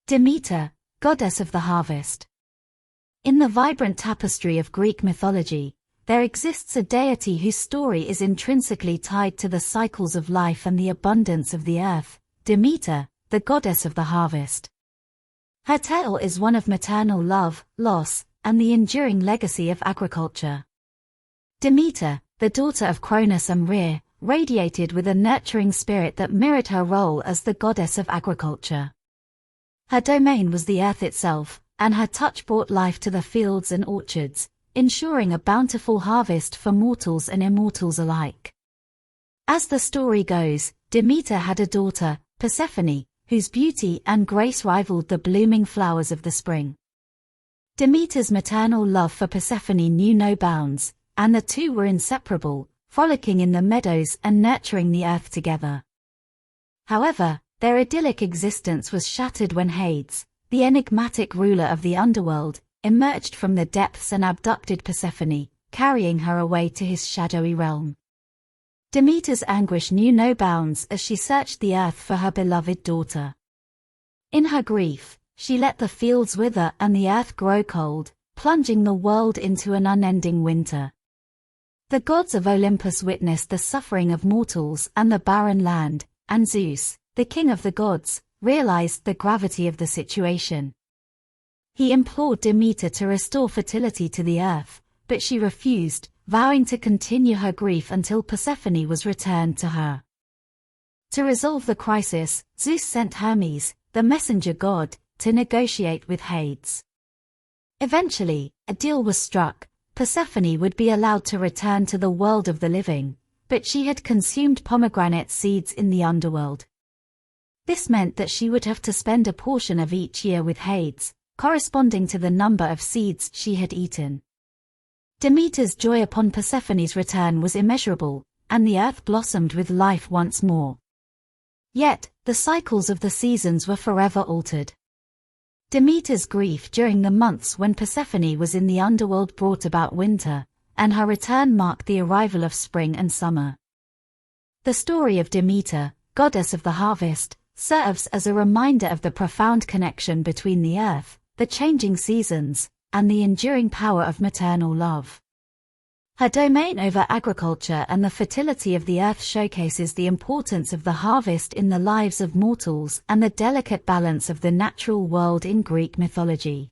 Demeter, goddess of the harvest. In the vibrant tapestry of Greek mythology, there exists a deity whose story is intrinsically tied to the cycles of life and the abundance of the earth, Demeter, the goddess of the harvest. Her tale is one of maternal love, loss, and the enduring legacy of agriculture. Demeter, the daughter of Cronus and Rhea, radiated with a nurturing spirit that mirrored her role as the goddess of agriculture. Her domain was the earth itself, and her touch brought life to the fields and orchards, ensuring a bountiful harvest for mortals and immortals alike. As the story goes, Demeter had a daughter, Persephone, whose beauty and grace rivaled the blooming flowers of the spring. Demeter's maternal love for Persephone knew no bounds, and the two were inseparable, frolicking in the meadows and nurturing the earth together. However, their idyllic existence was shattered when Hades, the enigmatic ruler of the underworld, emerged from the depths and abducted Persephone, carrying her away to his shadowy realm. Demeter's anguish knew no bounds as she searched the earth for her beloved daughter. In her grief, she let the fields wither and the earth grow cold, plunging the world into an unending winter. The gods of Olympus witnessed the suffering of mortals and the barren land, and Zeus, the king of the gods, realized the gravity of the situation. He implored Demeter to restore fertility to the earth, but she refused, vowing to continue her grief until Persephone was returned to her. To resolve the crisis, Zeus sent Hermes, the messenger god, to negotiate with Hades. Eventually, a deal was struck. Persephone would be allowed to return to the world of the living, but she had consumed pomegranate seeds in the underworld. This meant that she would have to spend a portion of each year with Hades, corresponding to the number of seeds she had eaten. Demeter's joy upon Persephone's return was immeasurable, and the earth blossomed with life once more. Yet, the cycles of the seasons were forever altered. Demeter's grief during the months when Persephone was in the underworld brought about winter, and her return marked the arrival of spring and summer. The story of Demeter, goddess of the harvest, serves as a reminder of the profound connection between the earth, the changing seasons, and the enduring power of maternal love. Her domain over agriculture and the fertility of the earth showcases the importance of the harvest in the lives of mortals and the delicate balance of the natural world in Greek mythology.